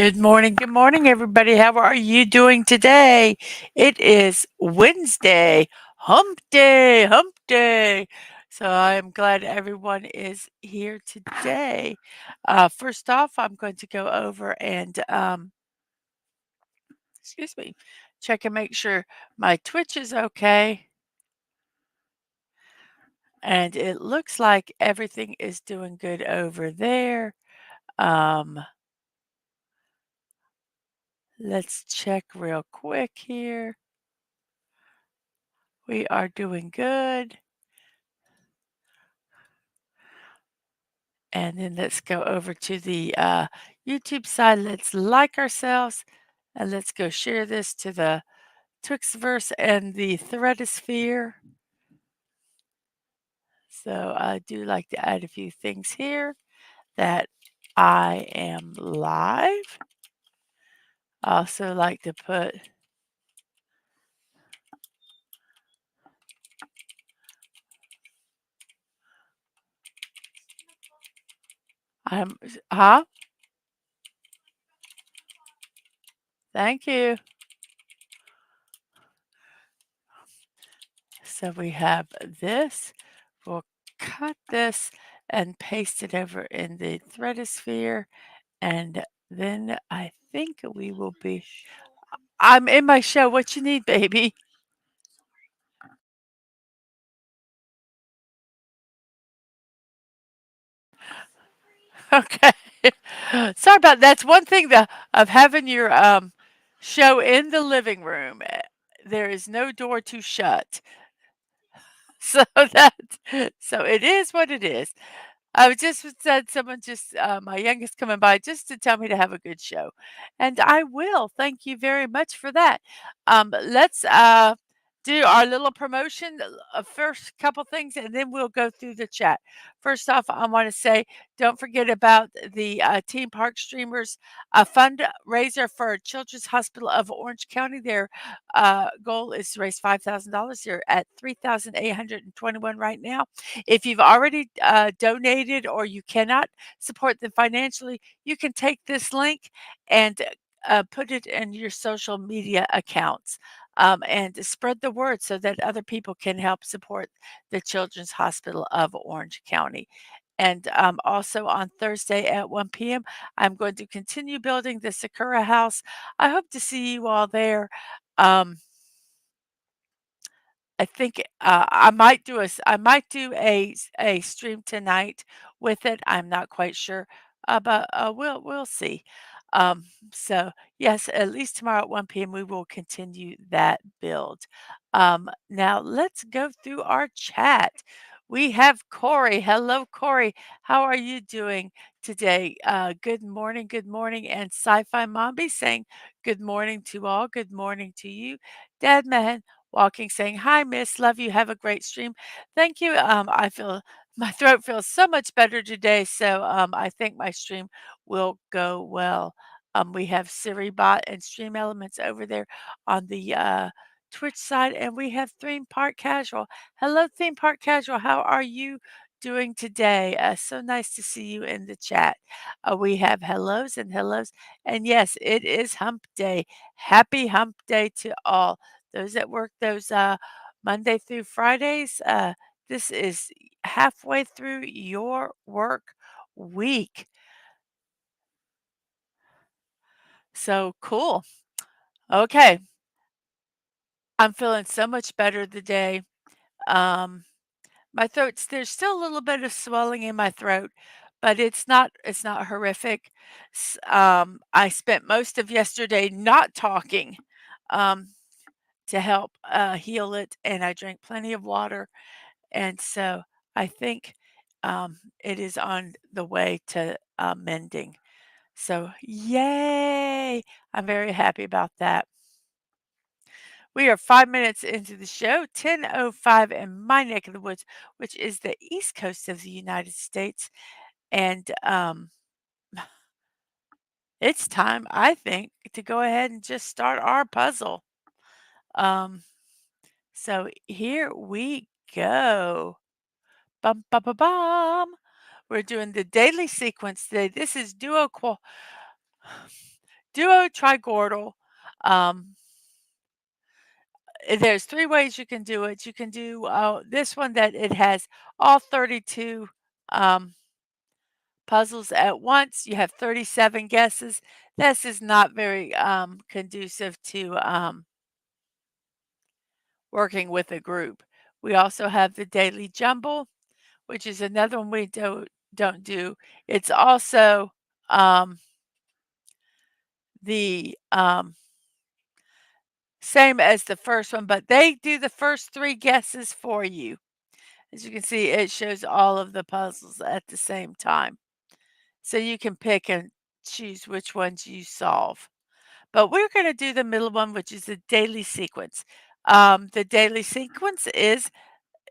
Good morning, everybody. How are you doing today? It is Wednesday, hump day. So I'm glad everyone is here today. First off, I'm going to go over and, excuse me, check and make sure my Twitch is okay. And it looks like everything is doing good over there. Um, let's check real quick here. We are doing good. And then let's go over to the YouTube side. Let's like ourselves and let's go share this to the Twixverse and the Threadosphere. So I do like to add a few things here that I am live. I also like to put I'm huh? Thank you. So we have this. We'll cut this and paste it over in the Threadosphere. And then I think we will be I'm in my show. What you need, baby? Okay. Sorry about that's one thing of having your show in the living room. There is no door to shut. So that so it is what it is. I was just said someone just my youngest coming by just to tell me to have a good show. And I will. Thank you very much for that. Let's do our little promotion first couple things and then we'll go through the chat. First off, I want to say don't forget about the Team Park Streamers fundraiser for Children's Hospital of Orange County. Their goal is to raise $5,000. They're at 3,821 right now. If you've already donated or you cannot support them financially, you can take this link and put it in your social media accounts and spread the word so that other people can help support the Children's Hospital of Orange County. And also on Thursday at 1 p.m., I'm going to continue building the Sakura House. I hope to see you all there. Um, I think, I might do a stream tonight with it. I'm not quite sure, but, we'll see. So yes, at least tomorrow at 1 p.m. we will continue that build. Now let's go through our chat. We have Corey. Hello, Corey. How are you doing today? Good morning, and Sci-Fi Mombi saying good morning to all. Good morning to you. Dadman Walking saying, "Hi, miss. Love you. Have a great stream." Thank you. I feel my throat feels so much better today. So I think my stream will go well. We have Siri Bot and Stream Elements over there on the Twitch side, and we have Theme Park Casual. Hello, Theme Park Casual. How are you doing today? So nice to see you in the chat. We have hellos and hellos. And yes, it is hump day. Happy hump day to all. Those that work those Monday through Fridays, this is halfway through your work week. So cool. Okay. I'm feeling so much better today. Um, my throat's there's still a little bit of swelling in my throat, but it's not horrific. I spent most of yesterday not talking um, to help heal it, and I drank plenty of water. And so I think it is on the way to mending. So, yay! I'm very happy about that. We are 5 minutes into the show, 10:05 in my neck of the woods, which is the East Coast of the United States. And it's time, I think, to go ahead and just start our puzzle. Um, so here we go. Bum, bum, bum, bum. We're doing the daily sequence today. This is duo Duo trigordal. Um, there's 3 ways you can do it. You can do, this one that it has all 32, um, puzzles at once. You have 37 guesses. This is not very, conducive to, working with a group. We also have the daily jumble, which is another one we don't do. It's also, the, same as the first one, but they do the first 3 guesses for you. As you can see, it shows all of the puzzles at the same time. So you can pick and choose which ones you solve. But we're gonna do the middle one, which is the daily sequence. The daily sequence is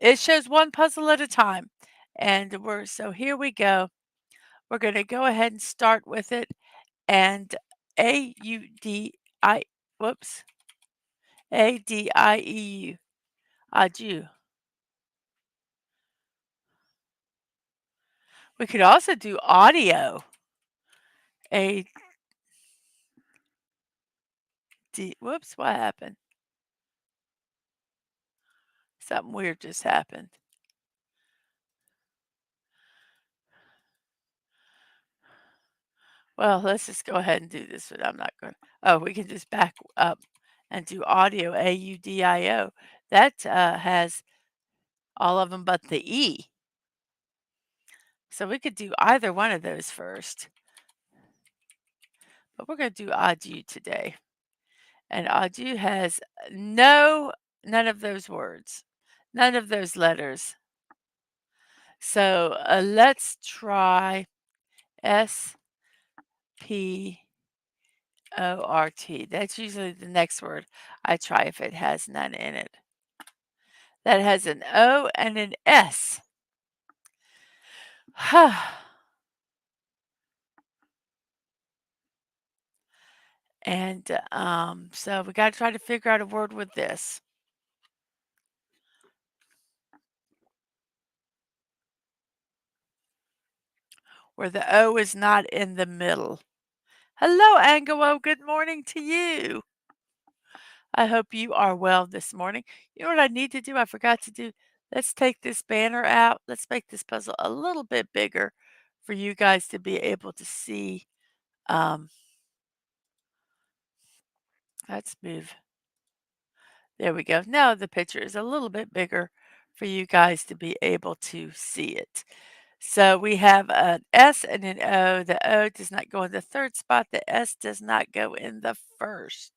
it shows 1 puzzle at a time. And so here we go. We're gonna go ahead and start with it. And A-U-D-I whoops, A-D-I-E-U, adieu. We could also do audio. A D whoops, what happened? Something weird just happened. Well, let's just go ahead and do this, but I'm not gonna oh, we can just back up and do audio, A-U-D-I-O. That, has all of them but the E. So we could do either one of those first, but we're gonna do adieu today. And adieu has none of those words, none of those letters. So, let's try S-P-O-R-T. That's usually the next word I try if it has none in it. That has an O and an S. And, so we gotta try to figure out a word with this, where the O is not in the middle. Hello, Angelo, good morning to you. I hope you are well this morning. You know what I need to do? I forgot to do. Let's take this banner out. Let's make this puzzle a little bit bigger for you guys to be able to see. Um, let's move. There we go. Now the picture is a little bit bigger for you guys to be able to see it. So we have an S and an O. The O does not go in the third spot. The S does not go in the first.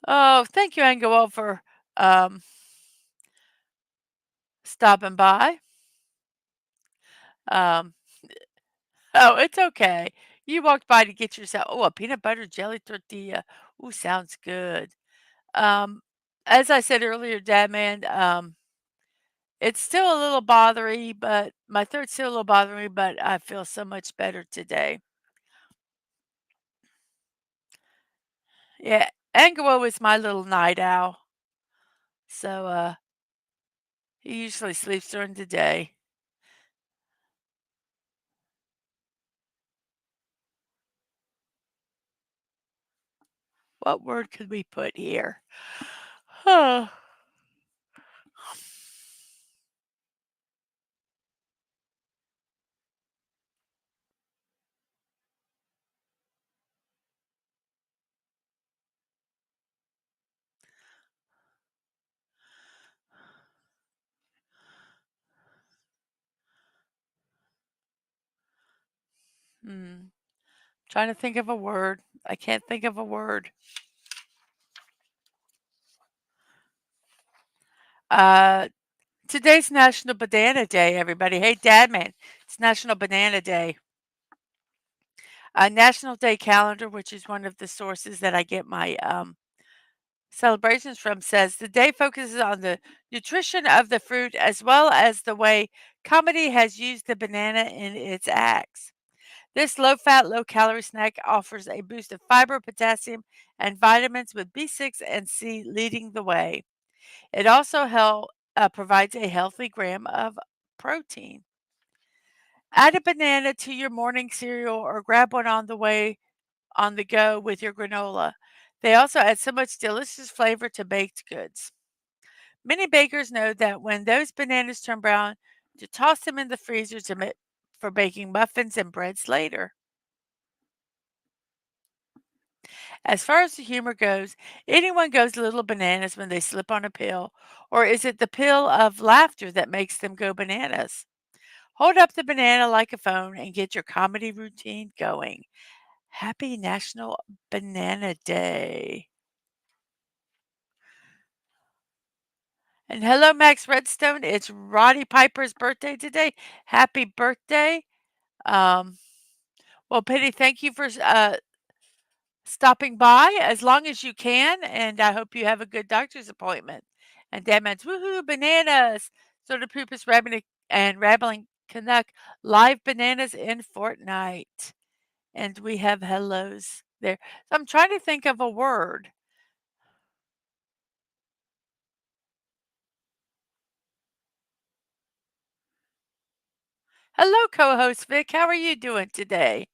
Oh, thank you, Angelo, for um, stopping by. Um, oh, it's okay. You walked by to get yourself a peanut butter jelly tortilla. Ooh, sounds good. Um, as I said earlier, Dadman, it's still a little bothery, but my throat's still a little bothery, but I feel so much better today. Yeah, Angelo is my little night owl, so he usually sleeps during the day. What word could we put here? Oh, hmm. Trying to think of a word. I can't think of a word. Uh, Today's National Banana Day, everybody. Hey, Dadman, it's National Banana Day. National Day Calendar, which is one of the sources that I get my celebrations from, says the day focuses on the nutrition of the fruit as well as the way comedy has used the banana in its acts. This low fat, low calorie snack offers a boost of fiber, potassium, and vitamins with B6 and C leading the way. It also provides a healthy gram of protein. Add a banana to your morning cereal or grab one on the way on the go with your granola. They also add so much delicious flavor to baked goods. Many bakers know that when those bananas turn brown, to toss them in the freezer for baking muffins and breads later. As far as the humor goes, anyone goes little bananas when they slip on a pill, or is it the pill of laughter that makes them go bananas? Hold up the banana like a phone and get your comedy routine going. Happy National Banana Day. And hello, Max Redstone. It's Roddy Piper's birthday today. Happy birthday. Um, well, Penny, thank you for stopping by as long as you can, and I hope you have a good doctor's appointment. And Dadman's woohoo bananas. Soda Poop is Rabbling Canuck live bananas in Fortnite. And we have hellos there. So I'm trying to think of a word. Hello, co-host Vic. How are you doing today?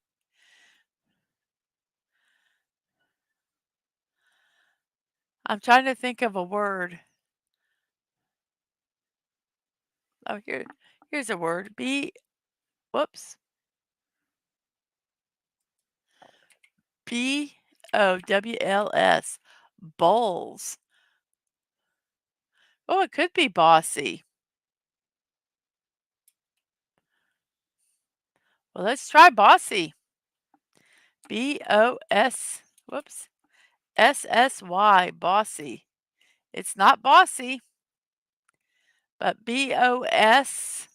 I'm trying to think of a word. Oh, here's a word. Whoops. Bowls. Bowls. Oh, it could be bossy. Well, let's try bossy. B-O-S, whoops, S-S-Y, bossy. It's not bossy, but B-O-S.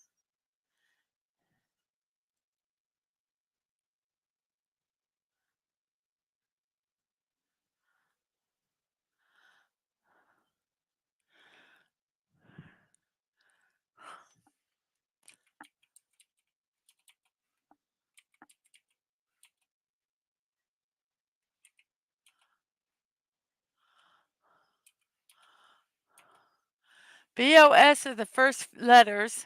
B-O-S are the first letters.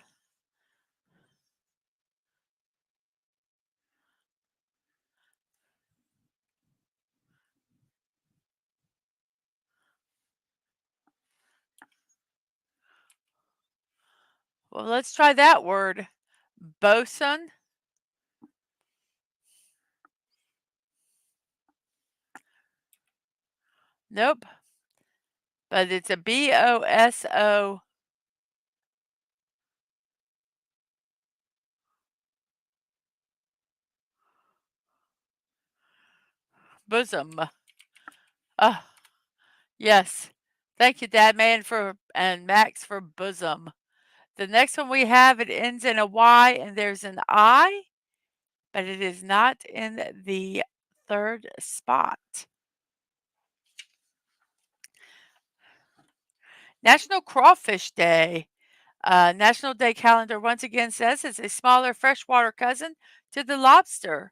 Well, let's try that word. Bosun. Nope, but it's a B-O-S-O. Bosom. Ah, yes. Thank you, Dadman, and Max for bosom. The next one we have, it ends in a Y and there's an I, but it is not in the third spot. National Crawfish Day. National Day calendar once again says it's a smaller freshwater cousin to the lobster.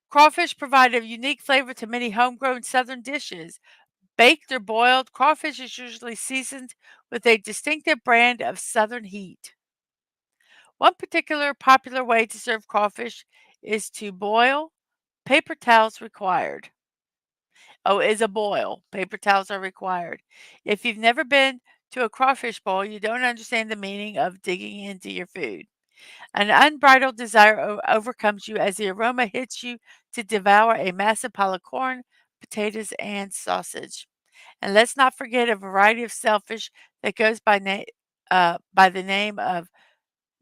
Crawfish provide a unique flavor to many homegrown southern dishes. Baked or boiled, crawfish is usually seasoned with a distinctive brand of southern heat. One particular popular way to serve crawfish is to boil. Paper towels required. Oh, is a boil. Paper towels are required. If you've never been to a crawfish boil, you don't understand the meaning of digging into your food. An unbridled desire overcomes you as the aroma hits you to devour a massive pile of corn, potatoes, and sausage. And let's not forget a variety of shellfish that goes by the name of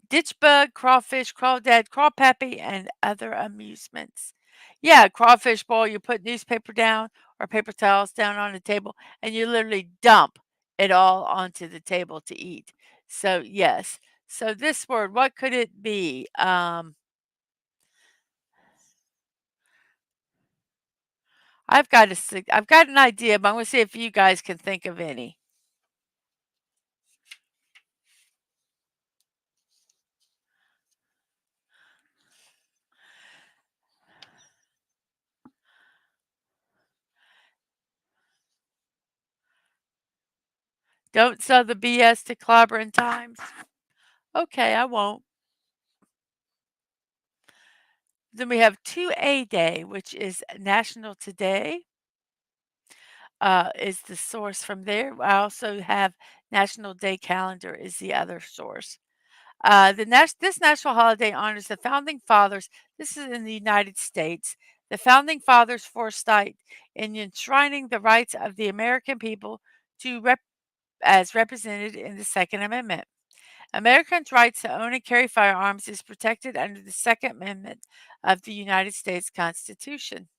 ditch bug, crawfish, crawdad, crawpappy, and other amusements. Yeah, crawfish boil, you put newspaper down or paper towels down on the table and you literally dump it all onto the table to eat. So, yes. So this word, what could it be? I've got an idea, but I'm gonna see if you guys can think of any. Don't sell the BS to clobbering times. Okay, I won't. Then we have 2A Day, which is National Today, is the source from there. I also have National Day Calendar is the other source. This national holiday honors the founding fathers. This is in the United States. The founding fathers' foresight in enshrining the rights of the American people to as represented in the Second Amendment. Americans' rights to own and carry firearms is protected under the Second Amendment of the United States Constitution.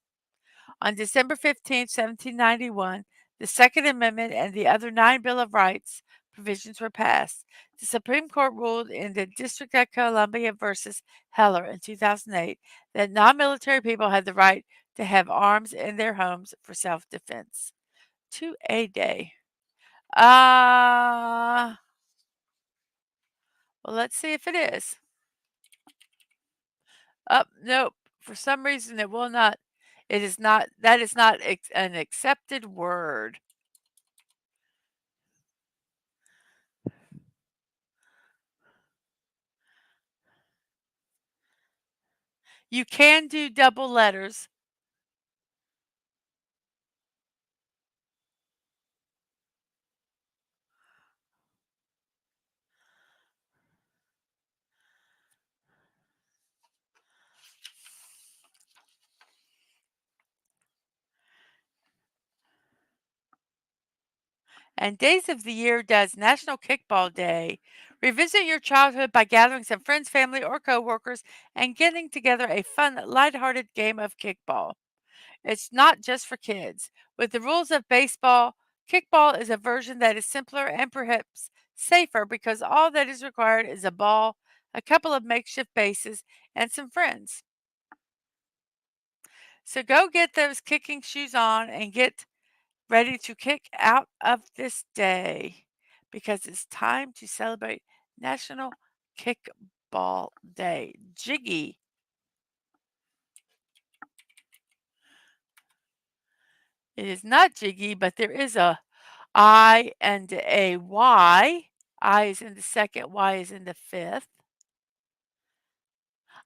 On December 15, 1791, the Second Amendment and the other 9 Bill of Rights provisions were passed. The Supreme Court ruled in the District of Columbia versus Heller in 2008 that non-military people had the right to have arms in their homes for self-defense. To a day. Uh, well, let's see if it is. Nope. For some reason, it will not. It is not. That is not an accepted word. You can do double letters. And Days of the Year does National Kickball Day. Revisit your childhood by gathering some friends, family, or coworkers and getting together a fun, lighthearted game of kickball. It's not just for kids. With the rules of baseball, kickball is a version that is simpler and perhaps safer because all that is required is a ball, a couple of makeshift bases, and some friends. So go get those kicking shoes on and get ready to kick out of this day because it's time to celebrate National Kickball Day. Jiggy. It is not jiggy, but there is a I and a Y. I is in the second, Y is in the fifth.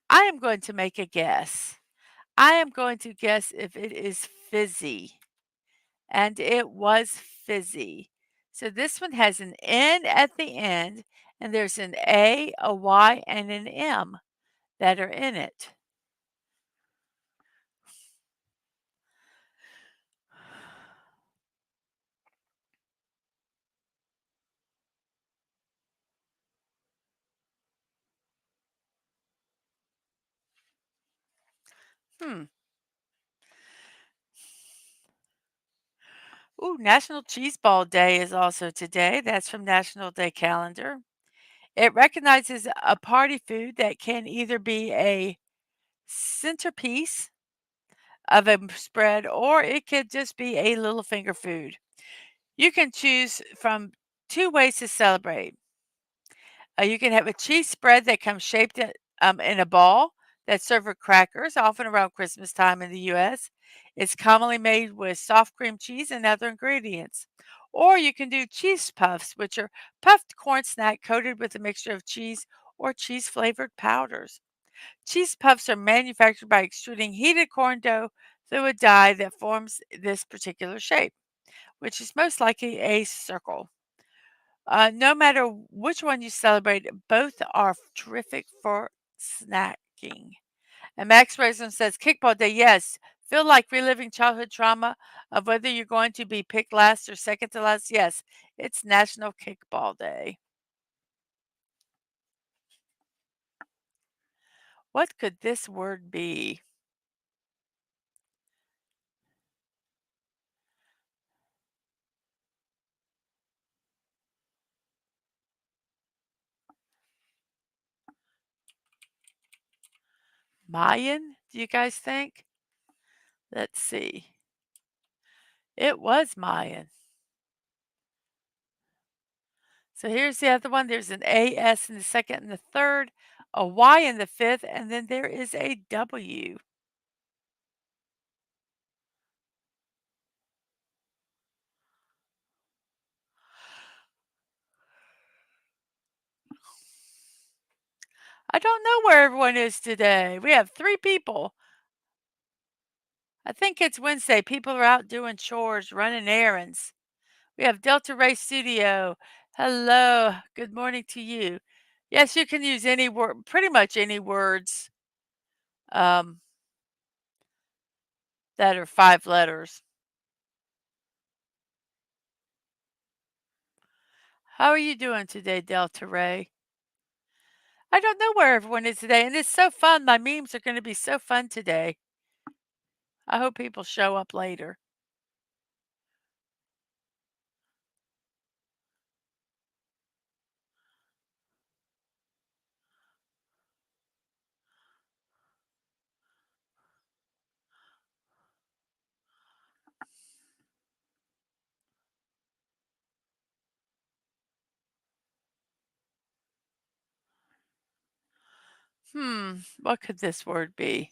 I am going to make a guess. I am going to guess if it is fizzy. And it was fizzy. So this one has an N at the end, and there's an A, a Y, and an M that are in it. Hmm. Ooh, National Cheese Ball Day is also today. That's from National Day Calendar. It recognizes a party food that can either be a centerpiece of a spread or it could just be a little finger food. You can choose from two ways to celebrate. You can have a cheese spread that comes shaped in a ball that's served with crackers, often around Christmas time in the U.S. It's commonly made with soft cream cheese and other ingredients. Or you can do cheese puffs, which are puffed corn snack coated with a mixture of cheese or cheese flavored powders. Cheese puffs are manufactured by extruding heated corn dough through a die that forms this particular shape, which is most likely a circle. No matter which one you celebrate, both are terrific for snacking. And Max Raisin says, Kickball Day, yes. Feel like reliving childhood trauma of whether you're going to be picked last or second to last? Yes, it's National Kickball Day. What could this word be? Mayan, do you guys think? Let's see. It was Mayan. So here's the other one. There's an AS in the second and the third, a Y in the fifth, and then there is a W. I don't know where everyone is today. We have 3 people. I think it's Wednesday. People are out doing chores, running errands. We have Delta Ray Studio. Hello. Good morning to you. Yes, you can use any word, pretty much any words um, that are 5 letters. How are you doing today, Delta Ray? I don't know where everyone is today, and it's so fun. My memes are going to be so fun today. I hope people show up later. What could this word be?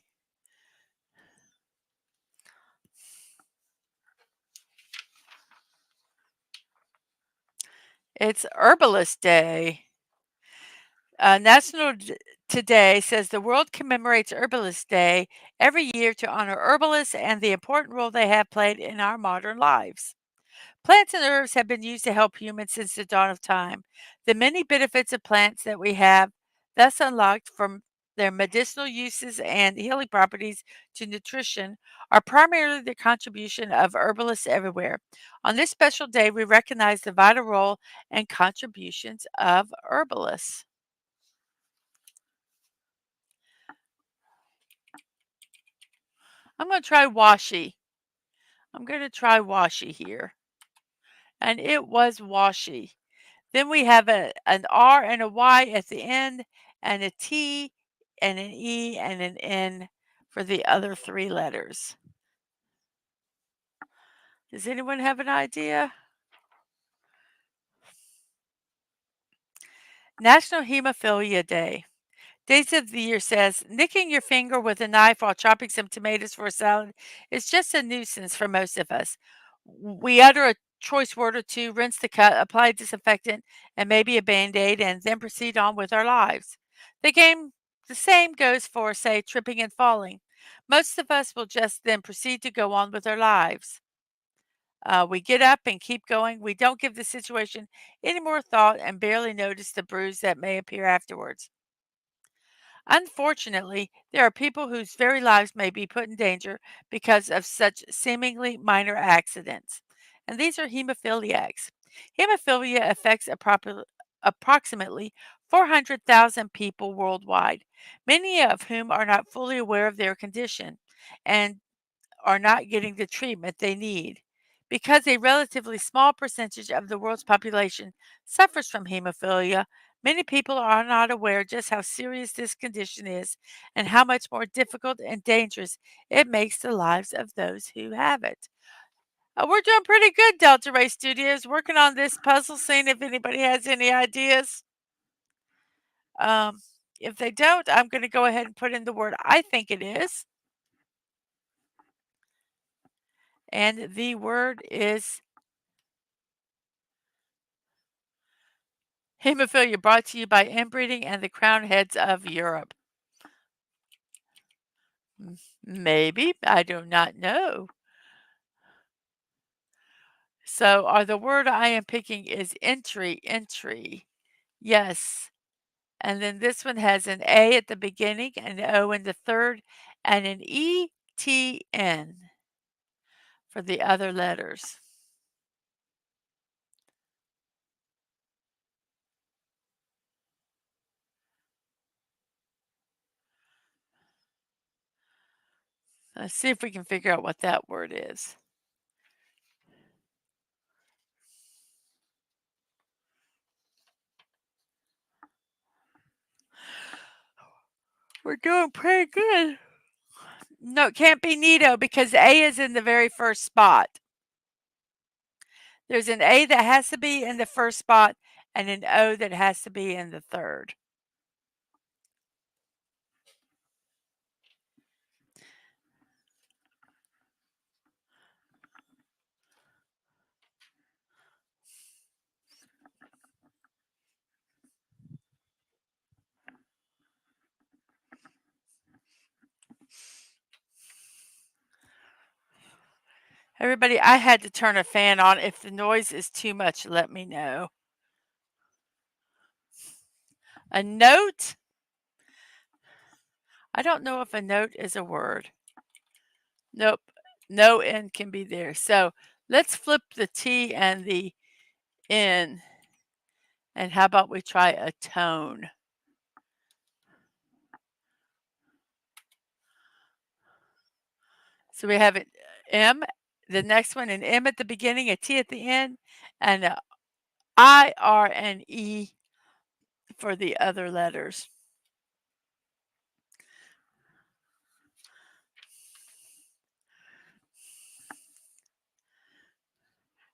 It's Herbalist Day. National Today says the world commemorates Herbalist Day every year to honor herbalists and the important role they have played in our modern lives. Plants and herbs have been used to help humans since the dawn of time. The many benefits of plants that we have thus unlocked from their medicinal uses and healing properties to nutrition are primarily the contribution of herbalists everywhere. On this special day, we recognize the vital role and contributions of herbalists. I'm going to try washi. I'm going to try washi here. And it was washi. Then we have an R and a Y at the end, and a T and an E and an N for the other 3 letters. Does anyone have an idea? National Hemophilia Day. Days of the Year says nicking your finger with a knife while chopping some tomatoes for a salad is just a nuisance for most of us. We utter a choice word or two, rinse the cut, apply disinfectant and maybe a band aid, and then proceed on with our lives. The game, the same goes for, say, tripping and falling. Most of us will just then proceed to go on with our lives. We get up and keep going. We don't give the situation any more thought and barely notice the bruise that may appear afterwards. Unfortunately, there are people whose very lives may be put in danger because of such seemingly minor accidents, and these are hemophiliacs. Hemophilia affects approximately 400,000 people worldwide, many of whom are not fully aware of their condition and are not getting the treatment they need. Because a relatively small percentage of the world's population suffers from hemophilia, many people are not aware just how serious this condition is and how much more difficult and dangerous it makes the lives of those who have it. We're doing pretty good, Delta Ray Studios, working on this puzzle, seeing if anybody has any ideas. Um, if they don't, I'm going to go ahead and put in the word I think it is. And the word is hemophilia, brought to you by inbreeding and the crowned heads of Europe. Maybe, I do not know. So, the word I am picking is entry. Yes. And then this one has an A at the beginning, an O in the third, and an ETN for the other letters. Let's see if we can figure out what that word is. We're doing pretty good. No, it can't be Nito because A is in the very first spot. There's an A that has to be in the first spot and an O that has to be in the third. Everybody, I had to turn a fan on. If the noise is too much, let me know. A note? I don't know if a note is a word. Nope. No N can be there. So let's flip the T and the N. And how about we try a tone? So we have an M, the next one, an M at the beginning, a T at the end, and a I, R, and E for the other letters.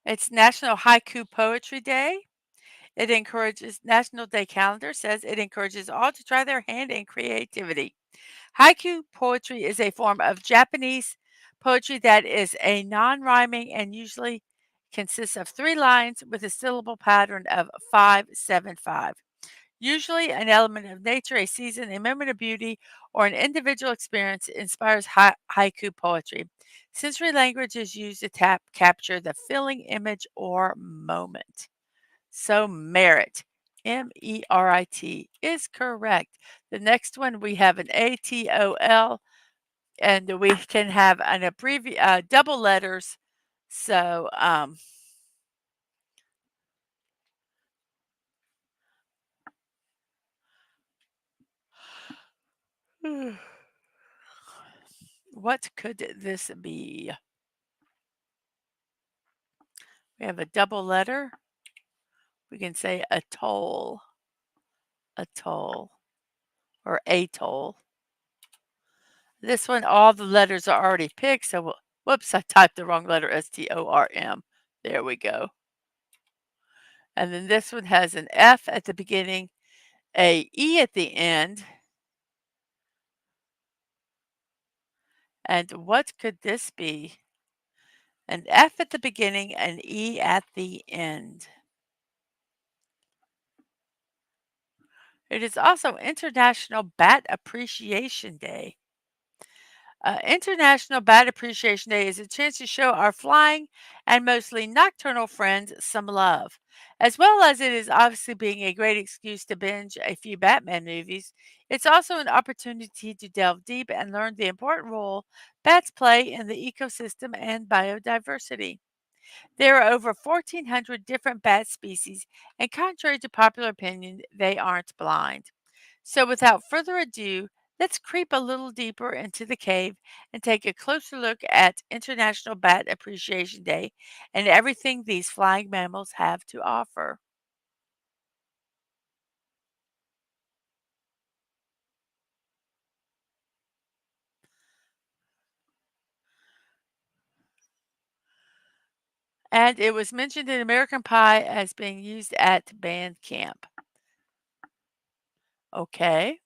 It's National Haiku Poetry Day. It encourages, National Day calendar says it encourages all to try their hand in creativity. Haiku poetry is a form of Japanese poetry that is a non rhyming and usually consists of 3 lines with a syllable pattern of 5-7-5. Usually, an element of nature, a season, a moment of beauty, or an individual experience inspires haiku poetry. Sensory language is used to capture the feeling, image, or moment. So, merit, MERIT, is correct. The next one we have an ATOL, and we can have an double letters. So, what could this be? We have a double letter. We can say atoll, atoll, or atoll. This one, all the letters are already picked. So, whoops, I typed the wrong letter, STORM. There we go. And then this one has an F at the beginning, a E at the end. And what could this be? An F at the beginning, an E at the end. It is also International Bat Appreciation Day. International Bat Appreciation Day is a chance to show our flying and mostly nocturnal friends some love. As well as it is obviously being a great excuse to binge a few Batman movies, it's also an opportunity to delve deep and learn the important role bats play in the ecosystem and biodiversity. There are over 1,400 different bat species, and contrary to popular opinion, they aren't blind. So, without further ado, let's creep a little deeper into the cave and take a closer look at International Bat Appreciation Day and everything these flying mammals have to offer. And it was mentioned in American Pie as being used at band camp. Okay.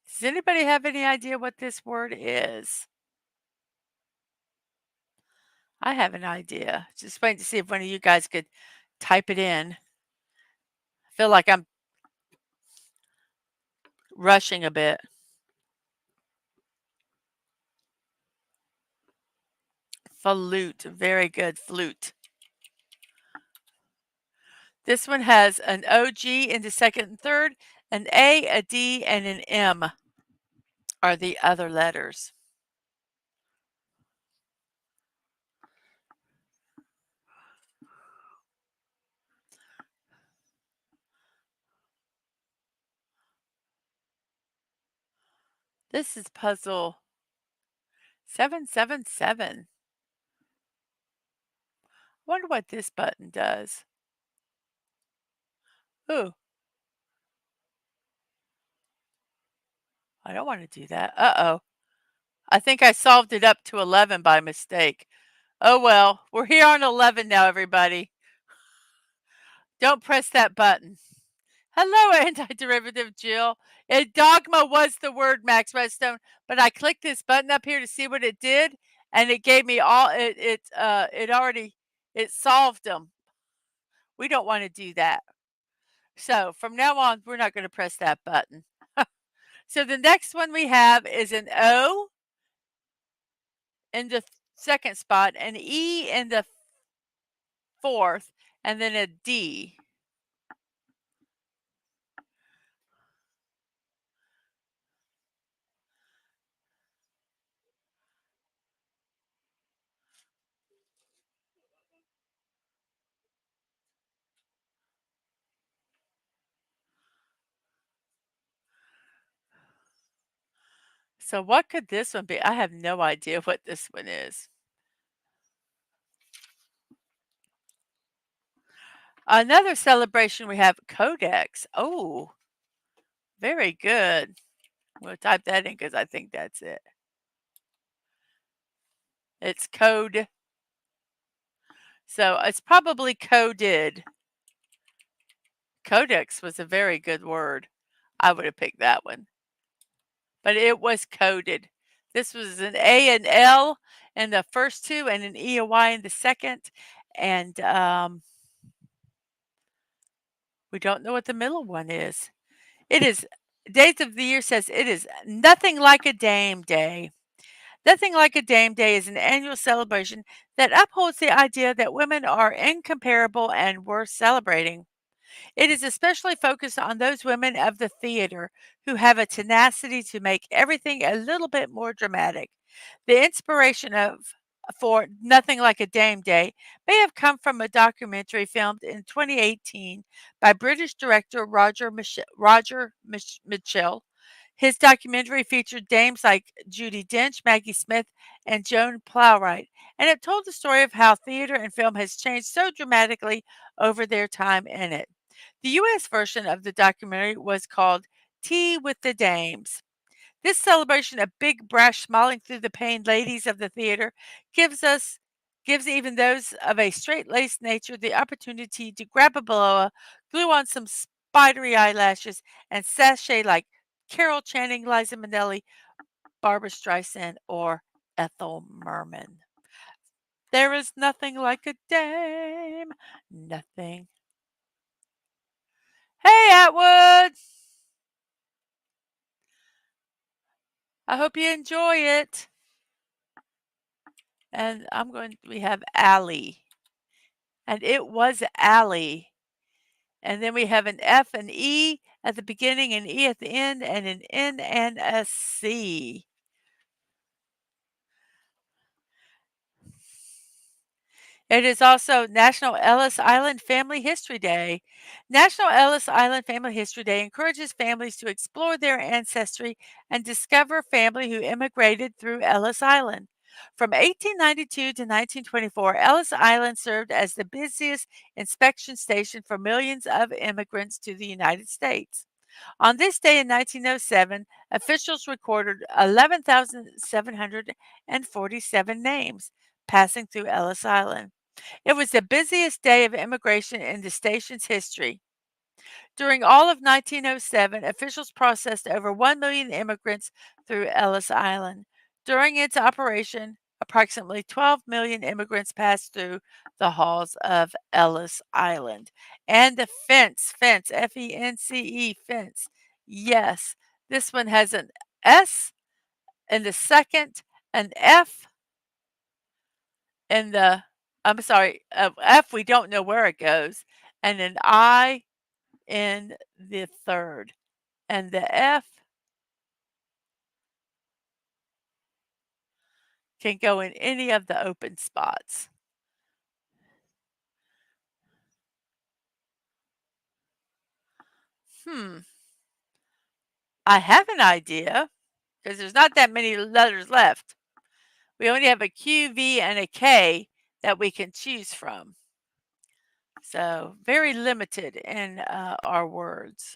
Does anybody have any idea what this word is? I have an idea. Just waiting to see if one of you guys could type it in. I feel like I'm rushing a bit. Flute. Very good. Flute. This one has an OG in the second and third, an A, a D, and an M are the other letters. This is puzzle 777. Wonder what this button does. Ooh, I don't want to do that. Uh-oh. I think I solved it up to 11 by mistake. Oh well, we're here on 11 now, everybody. Don't press that button. Hello, antiderivative Jill. Dogma was the word, Max Redstone, but I clicked this button up here to see what it did, and it gave me all it already it solved them We don't wanna do that. So, from now on, we're not gonna press that button. So, the next one we have is an O in the 2nd spot, an E in the 4th, and then a D. So, what could this one be? I have no idea what this one is. Another celebration we have Codex. Oh, very good. We'll type that in because I think that's it. It's code. So it's probably coded. Codex was a very good word. I would have picked that one. But it was coded. This was an A and L in the first two and an E and Y in the second. And we don't know what the middle one is. It is Days of the Year says it is nothing like a Dame Day. Nothing Like a Dame Day is an annual celebration that upholds the idea that women are incomparable and worth celebrating. It is especially focused on those women of the theater who have a tenacity to make everything a little bit more dramatic. The inspiration of for Nothing Like a Dame Day may have come from a documentary filmed in 2018 by British director Mitchell. His documentary featured dames like Judi Dench, Maggie Smith, and Joan Plowright, and it told the story of how theater and film has changed so dramatically over their time in it. The US version of the documentary was called Tea with the Dames. This celebration of big, brash, smiling through the pain ladies of the theater gives even those of a straight-laced nature the opportunity to grab a blower, glue on some spidery eyelashes, and sashay like Carol Channing, Liza Minnelli, Barbara Streisand, or Ethel Merman. There is nothing like a dame. Nothing. Hey, Atwood! I hope you enjoy it. And we have Allie. And it was Allie. And then we have an F, an E at the beginning, an E at the end, and an N and a C. It is also National Ellis Island Family History Day. National Ellis Island Family History Day encourages families to explore their ancestry and discover family who immigrated through Ellis Island. From 1892 to 1924, Ellis Island served as the busiest inspection station for millions of immigrants to the United States. On this day in 1907, officials recorded 11,747 names passing through Ellis Island. It was the busiest day of immigration in the station's history. During all of 1907, officials processed over 1 million immigrants through Ellis Island. During its operation, approximately 12 million immigrants passed through the halls of Ellis Island. And the fence, Fence, fence. Yes, this one has an S in the second, an F in the I'm sorry, F, we don't know where it goes, and an I in the third. And the F can go in any of the open spots. Hmm, I have an idea because there's not that many letters left. We only have a Q, V, and a K that we can choose from. So, very limited in our words.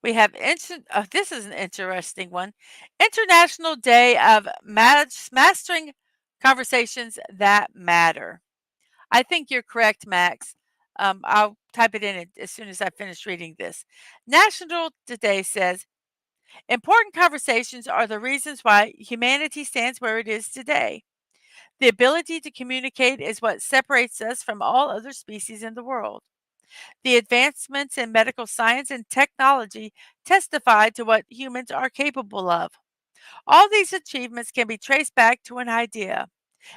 We have this is an interesting one. International Day of Mastering Conversations That Matter. I think you're correct, Max. I'll type it in as soon as I finish reading this. National Today says important conversations are the reasons why humanity stands where it is today. The ability to communicate is what separates us from all other species in the world. The advancements in medical science and technology testify to what humans are capable of. All these achievements can be traced back to an idea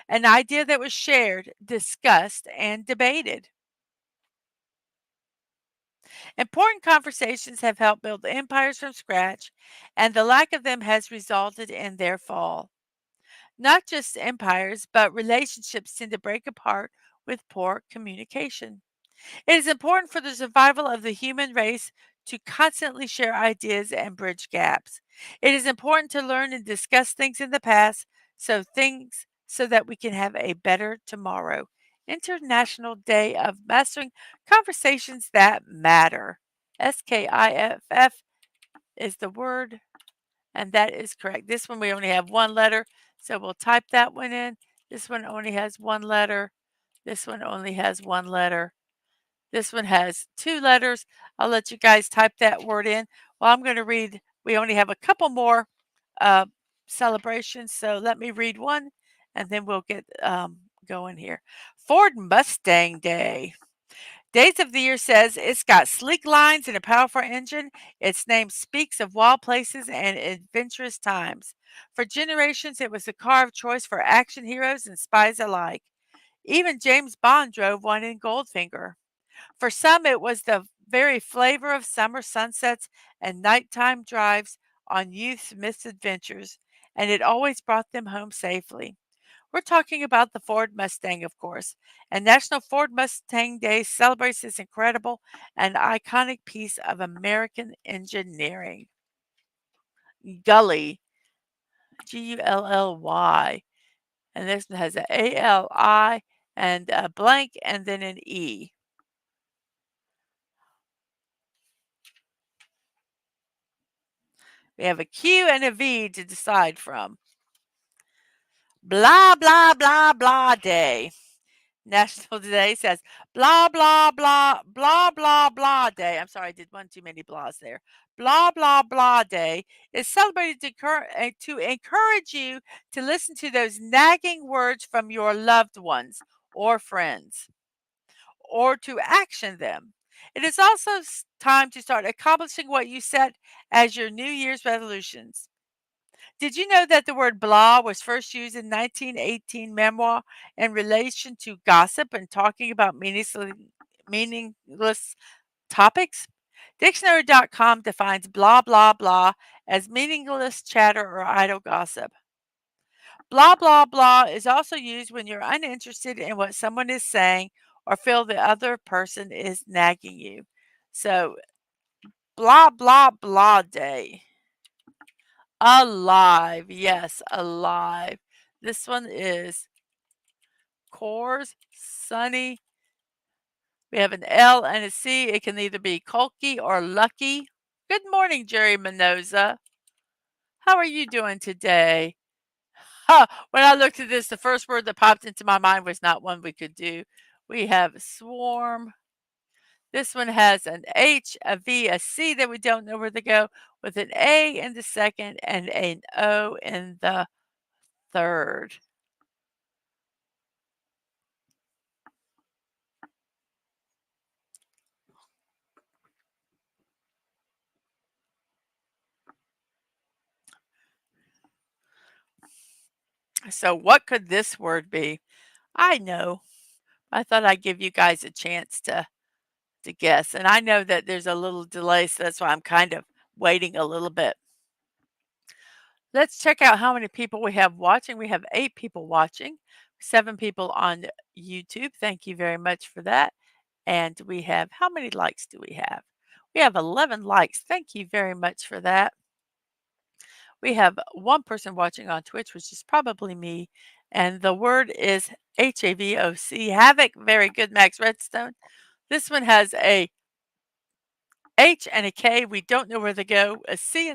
that was shared, discussed, and debated. Important conversations have helped build empires from scratch, and the lack of them has resulted in their fall. Not just empires, but relationships tend to break apart with poor communication. It is important for the survival of the human race to constantly share ideas and bridge gaps. It is important to learn and discuss things in the past so that we can have a better tomorrow. International Day of Mastering Conversations That Matter. SKIFF is the word, and that is correct. This one we only have one letter, so we'll type that one in. This one only has one letter. This one only has one letter. This one has 2 letters. I'll let you guys type that word in. Well, I'm gonna read we only have a couple more, uh, celebrations, so let me read one, and then we'll get, going here. Ford Mustang Day. Days of the Year says it's got sleek lines and a powerful engine. Its name speaks of wild places and adventurous times. For generations, it was the car of choice for action heroes and spies alike. Even James Bond drove one in Goldfinger. For some, it was the very flavor of summer sunsets and nighttime drives on youth's misadventures, and it always brought them home safely. We're talking about the Ford Mustang, of course, and National Ford Mustang Day celebrates this incredible and iconic piece of American engineering. Gully, Gully, and this one has a ALI and a blank and then an E. We have a Q and a V to decide from. Blah, blah, blah, blah day. National Today says blah, blah, blah, blah, blah, blah day. I'm sorry, I did one too many blahs there. Blah, blah, blah day is celebrated to encourage you to listen to those nagging words from your loved ones or friends or to action them. It is also time to start accomplishing what you set as your New Year's resolutions. Did you know that the word blah was first used in 1918 memoir in relation to gossip and talking about meaningless topics? Dictionary.com defines blah, blah, blah as meaningless chatter or idle gossip. Blah, blah, blah is also used when you're uninterested in what someone is saying or feel the other person is nagging you. So, blah, blah, blah day. Alive, yes, alive. This one is Coors, Sunny. We have an L and a C. It can either be Colky or Lucky. Good morning, Jerry Minoza. How are you doing today? Huh, when I looked at this, the first word that popped into my mind was not one we could do. We have Swarm. This one has an H, a V, a C that we don't know where to go, with an A in the second and an O in the third. So what could this word be? I know. I thought I'd give you guys a chance to guess. And I know that there's a little delay, so that's why I'm kind of waiting a little bit. Let's check out how many people we have watching. We have 8 people watching, 7 people on YouTube. Thank you very much for that. And we have how many likes do we have? We have 11 likes. Thank you very much for that. We have one person watching on Twitch, which is probably me, and the word is HAVOC, Havoc. Very good, Max Redstone. This one has a H and a K. We don't know where to go. A C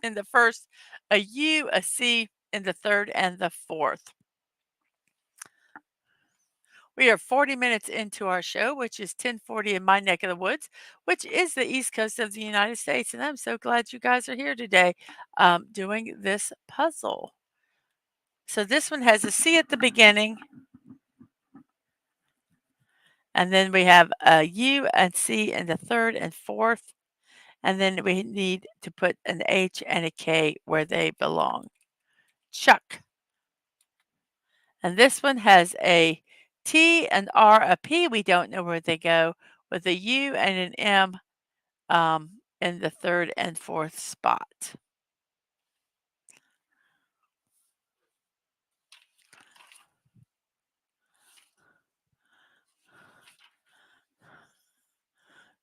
in the first, a U, a C in the third, and the fourth. We are 40 minutes into our show, which is 10:40 in my neck of the woods, which is the East Coast of the United States. And I'm so glad you guys are here today doing this puzzle. So this one has a C at the beginning, and then we have a U and C in the third and fourth, and then we need to put an H and a K where they belong. Chuck. And this one has a T, an R, a P. We don't know where they go, with a U and an M in the third and fourth spot.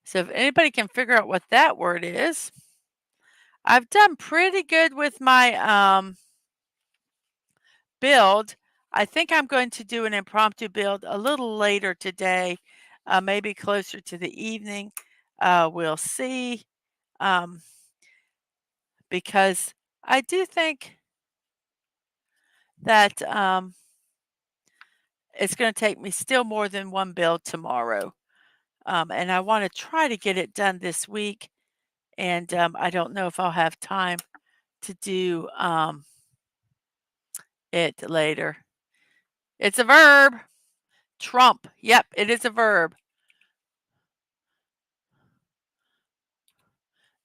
So if anybody can figure out what that word is, I've done pretty good with my build. I think I'm going to do an impromptu build a little later today, maybe closer to the evening. We'll see. Um, because I do think that it's going to take me still more than one build tomorrow. And I want to try to get it done this week. And I don't know if I'll have time to do it later. It's a verb. Trump. Yep, it is a verb.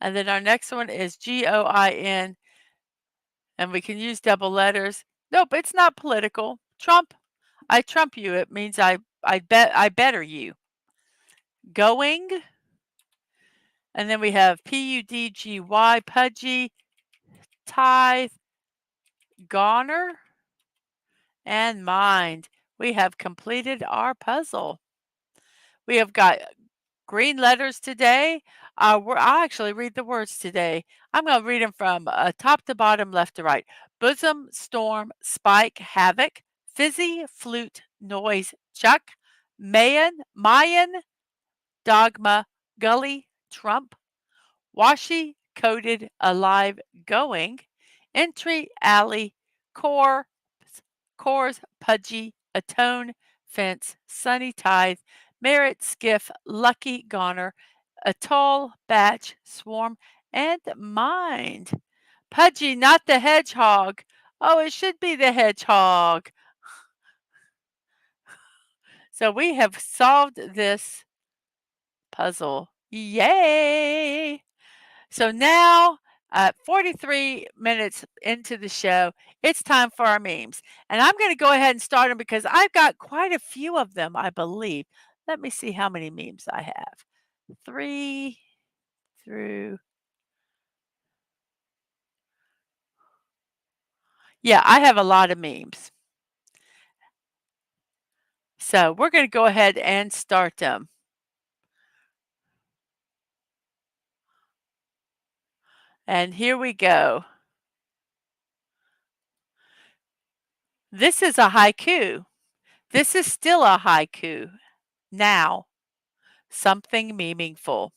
And then our next one is GOIN. And we can use double letters. Nope, it's not political. Trump. I trump you. It means I better you. Going. And then we have PUDGY, pudgy, tithe, goner, and mind. We have completed our puzzle. We have got green letters today. I'll actually read the words today. I'm going to read them from top to bottom, left to right. Bosom, storm, spike, havoc, fizzy, flute, noise, chuck, Mayan, dogma, gully, trump, washy, coated, alive, going, entry, alley, core, cores, pudgy, atone, fence, sunny tithe, merit, skiff, lucky, goner, atoll, batch, swarm, and mind. Pudgy, not the hedgehog. Oh, it should be the hedgehog. So we have solved this puzzle. Yay! So now, 43 minutes into the show, it's time for our memes. And I'm going to go ahead and start them because I've got quite a few of them, I believe. Let me see how many memes I have. 3 through. Yeah, I have a lot of memes. So we're going to go ahead and start them. And here we go. This is a haiku. This is still a haiku. Now, something meaningful.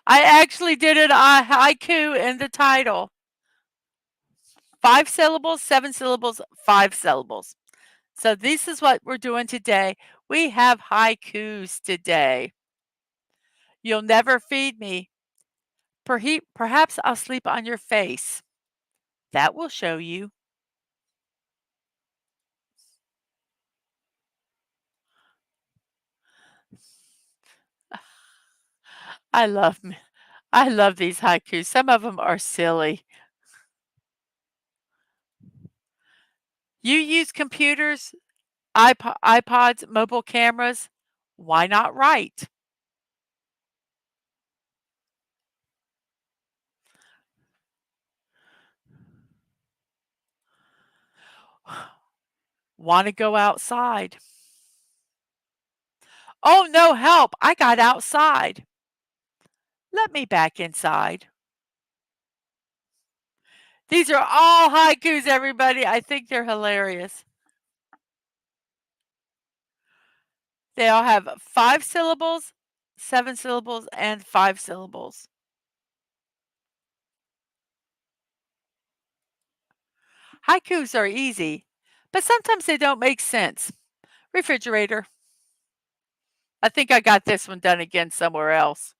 I actually did a haiku in the title. 5 syllables, 7 syllables, 5 syllables. So this is what we're doing today. We have haikus today. You'll never feed me. Perhaps I'll sleep on your face. That will show you. I love I love these haikus. Some of them are silly. You use computers, iPods, mobile cameras. Why not write? Want to go outside? Oh, no, help! I got outside. Let me back inside. These are all haikus, everybody. I think they're hilarious. They all have 5 syllables, 7 syllables, and 5 syllables. Haikus are easy, but sometimes they don't make sense. Refrigerator. I think I got this one done again somewhere else.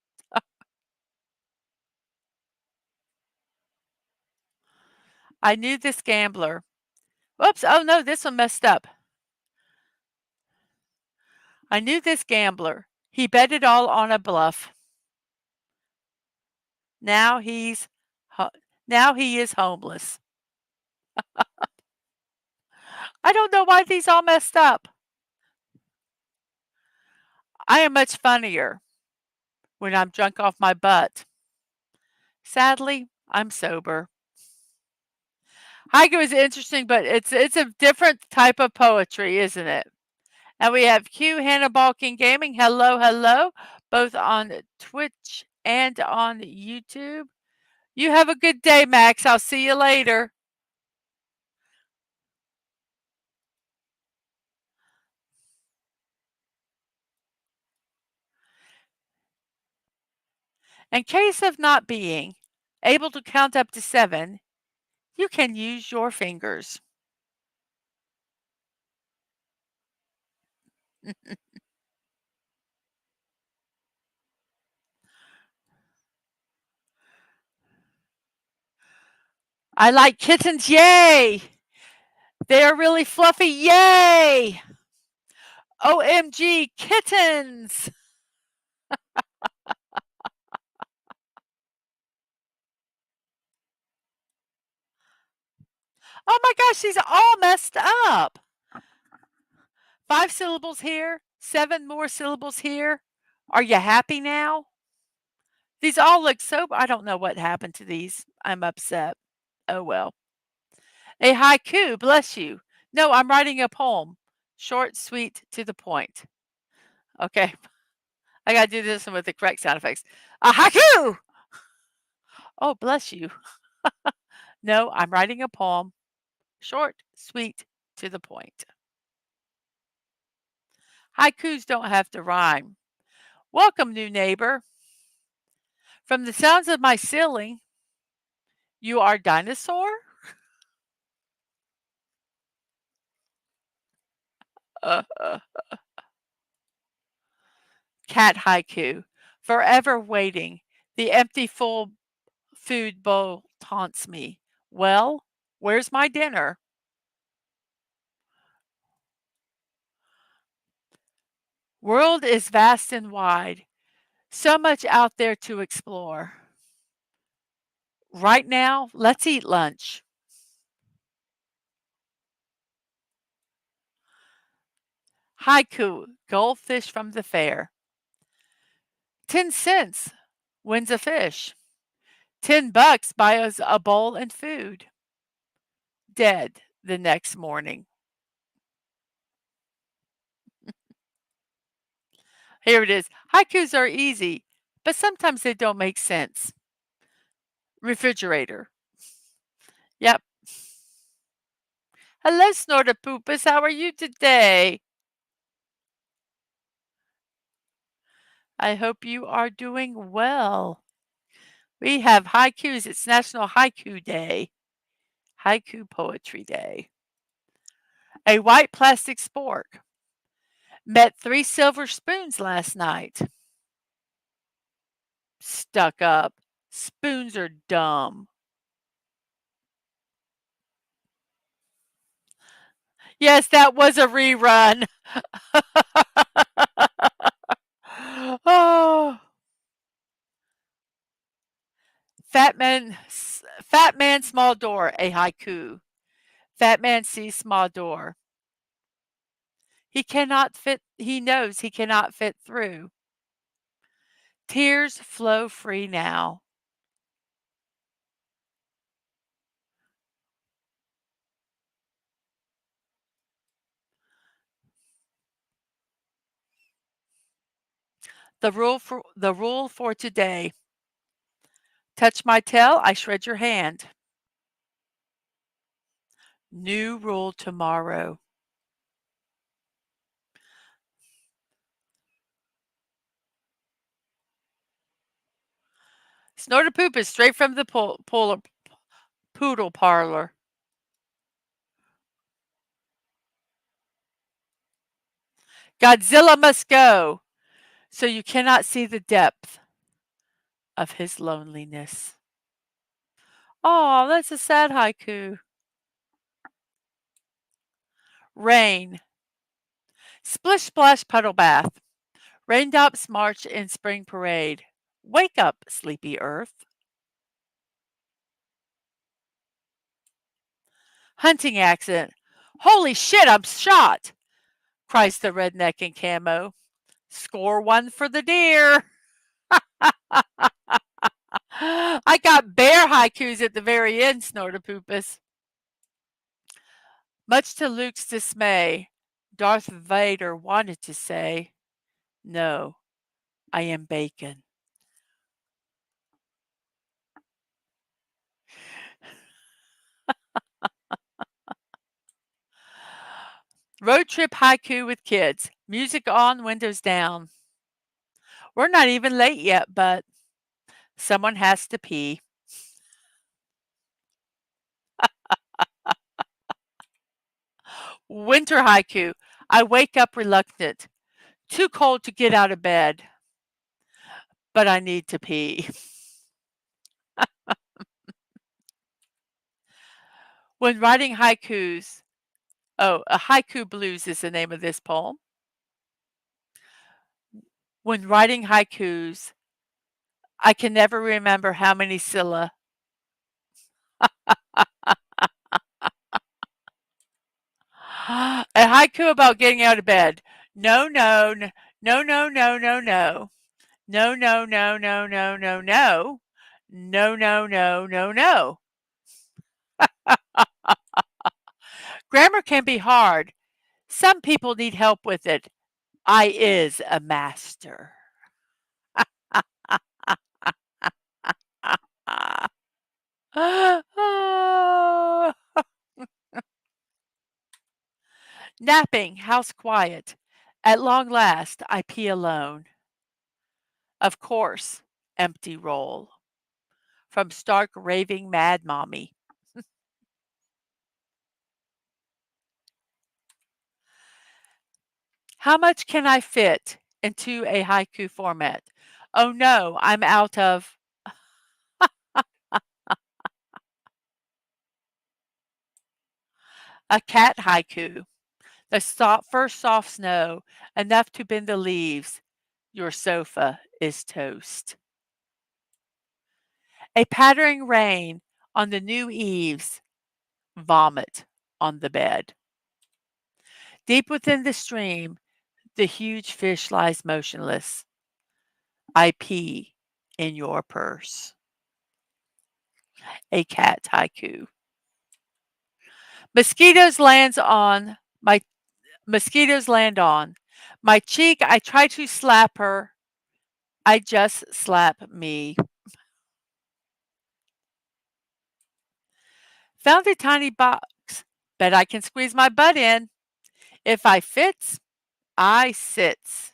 I knew this gambler. Whoops, oh no, this one messed up. I knew this gambler. He bet it all on a bluff. Now he's ho now he is homeless. I don't know why these all messed up. I am much funnier when I'm drunk off my butt. Sadly, I'm sober. Haiku is interesting, but it's a different type of poetry, isn't it? And we have Q Hannah Balking Gaming. Hello, hello, both on Twitch and on YouTube. You have a good day, Max. I'll see you later. In case of not being able to count up to 7, you can use your fingers. I like kittens, yay! They are really fluffy, yay! OMG, kittens! Oh my gosh, these are all messed up. 5 syllables here, 7 more syllables here. Are you happy now? These all look so I don't know what happened to these. I'm upset. Oh well. A haiku, bless you. No, I'm writing a poem. Short, sweet, to the point. Okay. I gotta do this one with the correct sound effects. A haiku! Oh, bless you. No, I'm writing a poem. Short, sweet, to the point. Haikus don't have to rhyme. Welcome, new neighbor. From the sounds of my ceiling, you are dinosaur? Cat haiku. Forever waiting. The empty full food bowl taunts me. Well, where's my dinner? World is vast and wide. So much out there to explore. Right now, let's eat lunch. Haiku, goldfish from the fair. 10 cents wins a fish. $10 buys a bowl and food. Dead the next morning. Here it is. Haikus are easy, but sometimes they don't make sense. Refrigerator. Yep. Hello, Snortapoopus. How are you today? I hope you are doing well. We have haikus. It's National Haiku Day. Haiku Poetry Day. A white plastic spork met 3 silver spoons last night. Stuck up. Spoons are dumb. Yes, that was a rerun. Oh. Fat man, small door, a haiku. Fat man sees small door. He knows he cannot fit through. Tears flow free now. The rule for today. Touch my tail, I shred your hand. New rule tomorrow. Snort a poop is straight from the poodle parlor. Godzilla must go, so you cannot see the depth of his loneliness. Oh, that's a sad haiku. Rain. Splish splash puddle bath. Raindrops march in spring parade. Wake up, sleepy earth. Hunting accident. Holy shit, I'm shot, cries the redneck in camo. Score one for the deer. I got bear haikus at the very end, Snortopoopus. Much to Luke's dismay, Darth Vader wanted to say, "No, I am bacon." Road trip haiku with kids. Music on, windows down. We're not even late yet, but someone has to pee. Winter haiku. I wake up reluctant. Too cold to get out of bed, but I need to pee. When writing haikus, a haiku blues is the name of this poem. When writing haikus, I can never remember how many sylla. A haiku about getting out of bed. No, no, no, no, no, no, no. No, no, no, no, no, no, no. No, no, no, no, no. Grammar can be hard. Some people need help with it. I is a master. Napping, house quiet. At long last, I pee alone. Of course, empty roll. From stark raving mad mommy. How much can I fit into a haiku format? Oh no, I'm out of a cat haiku. The first soft snow, enough to bend the leaves. Your sofa is toast. A pattering rain on the new eaves. Vomit on the bed. Deep within the stream, the huge fish lies motionless. I pee in your purse. A cat haiku. Mosquitoes lands on my mosquitoes land on my cheek. I try to slap her. I just slap me. Found a tiny box. Bet I can squeeze my butt in. If I fits, I sits.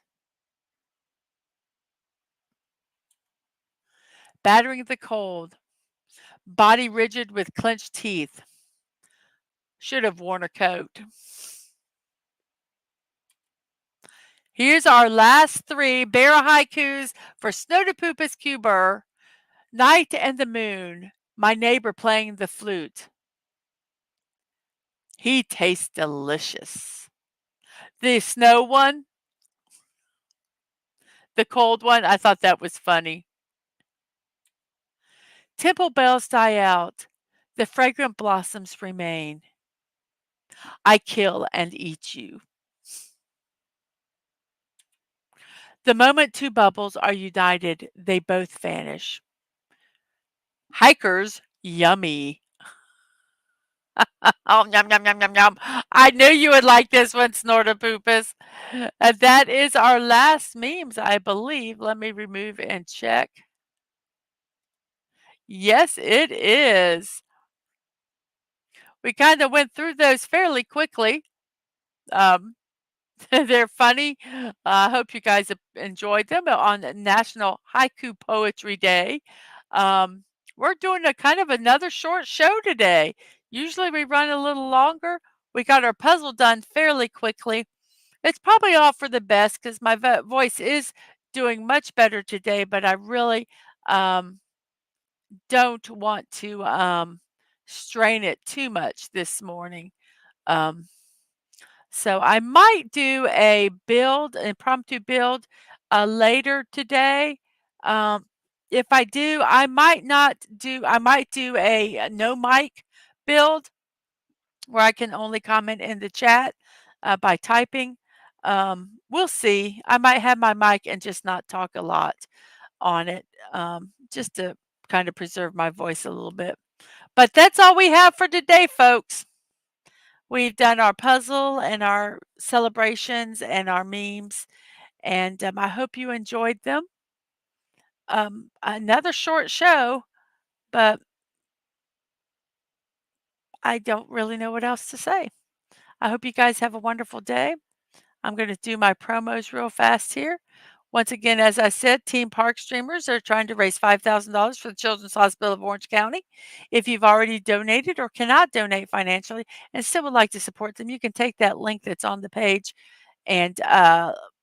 Battering the cold. Body rigid with clenched teeth. Should have worn a coat. Here's our last three bear haikus for Snowtopoopus Cuber. Night and the moon. My neighbor playing the flute. He tastes delicious. The snow one, the cold one, I thought that was funny. Temple bells die out. The fragrant blossoms remain. I kill and eat you. The moment two bubbles are united, they both vanish. Hikers, yummy. Oh, yum, yum, yum, yum, yum. I knew you would like this one, Snortopoopus. That is our last memes, I believe. Let me remove and check. Yes, it is. We kind of went through those fairly quickly. Um, they're funny. I hope you guys have enjoyed them on National Haiku Poetry Day. Um, we're doing a kind of another short show today. Usually we run a little longer. We got our puzzle done fairly quickly. It's probably all for the best because my voice is doing much better today, but I really um, don't want to strain it too much this morning. Um, so I might do a build, impromptu build, later today. Um, if I do, I might not do. I might do a no mic build where I can only comment in the chat by typing. We'll see. I might have my mic and just not talk a lot on it, just to kind of preserve my voice a little bit. But that's all we have for today, folks. We've done our puzzle and our celebrations and our memes, and I hope you enjoyed them. Another short show, but I don't really know what else to say. I hope you guys have a wonderful day. I'm going to do my promos real fast here. Once again, as I said, Team Park Streamers are trying to raise $5,000 for the Children's Hospital of Orange County. If you've already donated or cannot donate financially and still would like to support them, you can take that link that's on the page and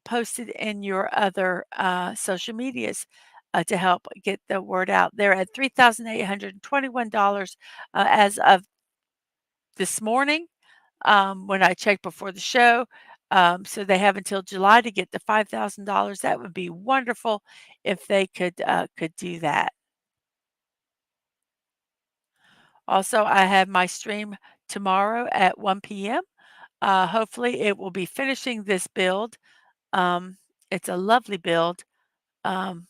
post it in your other social medias to help get the word out. They're at $3,821 as of this morning when I checked before the show. So they have until July to get the $5,000. That would be wonderful if they could do that. Also, I have my stream tomorrow at 1 p.m. Hopefully, it will be finishing this build. It's a lovely build. Um,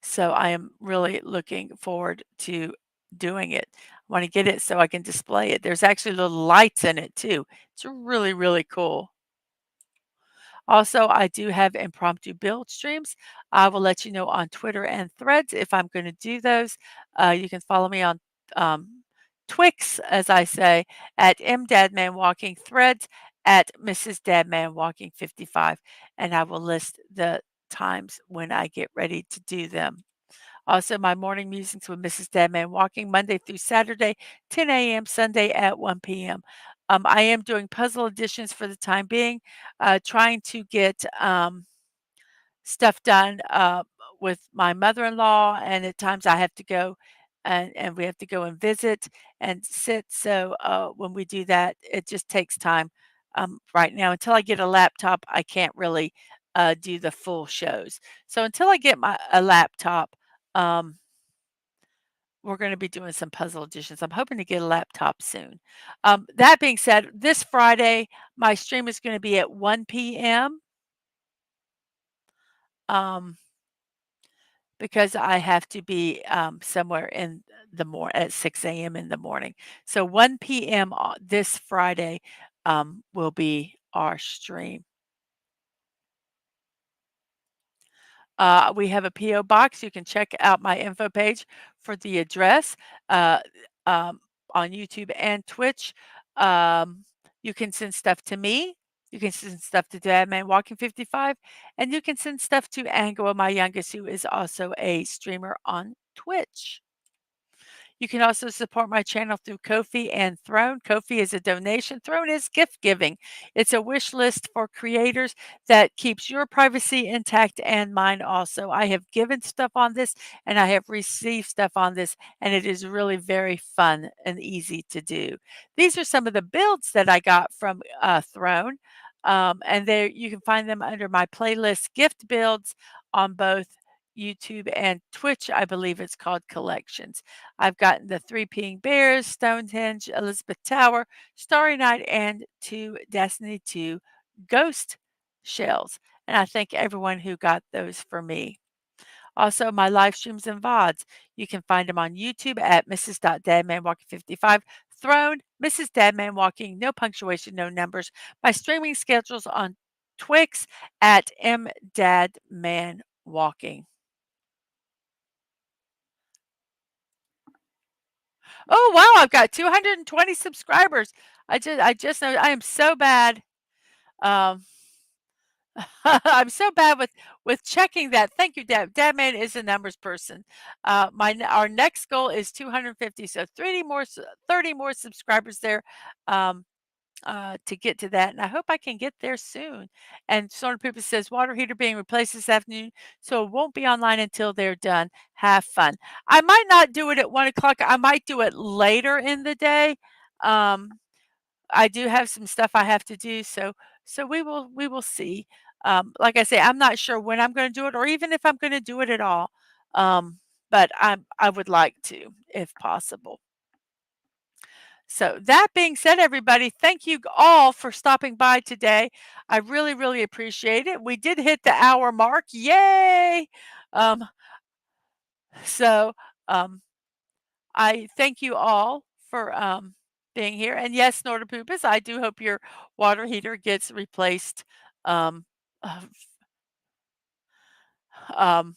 so I am really looking forward to doing it. I want to get it so I can display it. There's actually little lights in it too. It's really, really cool. Also, I do have impromptu build streams. I will let you know on Twitter and Threads if I'm going to do those. You can follow me on Twix, as I say, at MDadmanWalking, Threads at Mrs.DadmanWalking55, and I will list the times when I get ready to do them. Also, my morning musings with Mrs. Deadman Walking Monday through Saturday, 10 a.m., Sunday at 1 p.m. I am doing puzzle editions for the time being, trying to get stuff done with my mother-in-law, and at times I have to go and we have to go and visit and sit. So when we do that, it just takes time. Right now, until I get a laptop, I can't really do the full shows. So until I get a laptop, um, we're going to be doing some puzzle editions. I'm hoping to get a laptop soon. That being said, this Friday, my stream is going to be at 1 p.m. Um, because I have to be somewhere in the at 6 a.m. in the morning. So 1 p.m. This Friday will be our stream. We have a P.O. box. You can check out my info page for the address uh, um, on YouTube and Twitch. Um, you can send stuff to me. You can send stuff to Dadman Walking 55, and you can send stuff to Angela, my youngest, who is also a streamer on Twitch. You can also support my channel through Ko-fi and Throne. Ko-fi is a donation. Throne is gift giving. It's a wish list for creators that keeps your privacy intact and mine also. I have given stuff on this and I have received stuff on this, and it is really very fun and easy to do. These are some of the builds that I got from Throne. And there you can find them under my playlist gift builds on both YouTube and Twitch. I believe it's called Collections. I've gotten the Three Peeing Bears, Stonehenge, Elizabeth Tower, Starry Night, and two Destiny 2 Ghost shells. And I thank everyone who got those for me. Also, my live streams and VODs. You can find them on YouTube at Mrs.DadmanWalking55, Throne, Mrs. Dadman Walking, no punctuation, no numbers. My streaming schedules on Twix at MDadmanWalking. Oh, wow, I've got 220 subscribers. I just know I am so bad. Um, I'm so bad with checking that. Thank you, Dad. Dadman is a numbers person. Our next goal is 250, so 30 more subscribers there. Um, to get to that, and I hope I can get there soon. And Solar Pooper says, "Water heater being replaced this afternoon, so it won't be online until they're done. Have fun." I might not do it at 1 o'clock. I might do it later in the day. Um, I do have some stuff I have to do, so we will see. Like I say, I'm not sure when I'm gonna do it or even if I'm gonna do it at all. But I would like to, if possible. So that being said, everybody, thank you all for stopping by today. I really, really appreciate it. We did hit the hour mark. Yay! Um, so um, I thank you all for being here. And yes, Snortopoopas, I do hope your water heater gets replaced um, uh, um,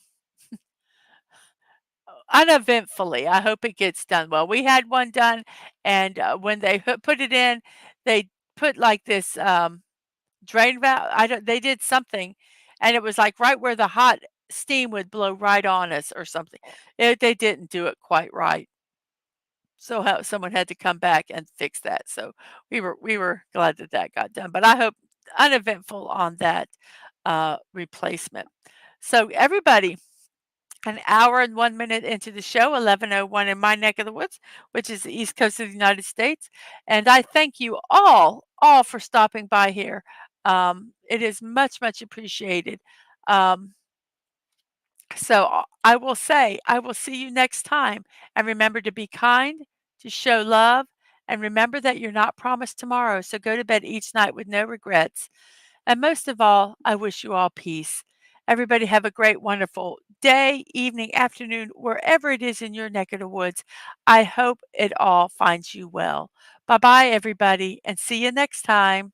uneventfully. I hope it gets done well. We had one done, and when they put it in, they put like this. Drain valve, I don't they did something, and it was, like, right where the hot steam would blow right on us or something. They didn't do it quite right. So how someone had to come back and fix that, so we were glad that that got done, but I hope uneventful on that, replacement. So everybody, an hour and 1 minute into the show, 11:01 in my neck of the woods, which is the East Coast of the United States, and I thank you all for stopping by here. It is much, much appreciated. Um, so I will say, I will see you next time, and remember to be kind, to show love, and remember that you're not promised tomorrow, so go to bed each night with no regrets. And most of all, I wish you all peace. Everybody have a great, wonderful day, evening, afternoon, wherever it is in your neck of the woods. I hope it all finds you well. Bye bye, everybody, and see you next time.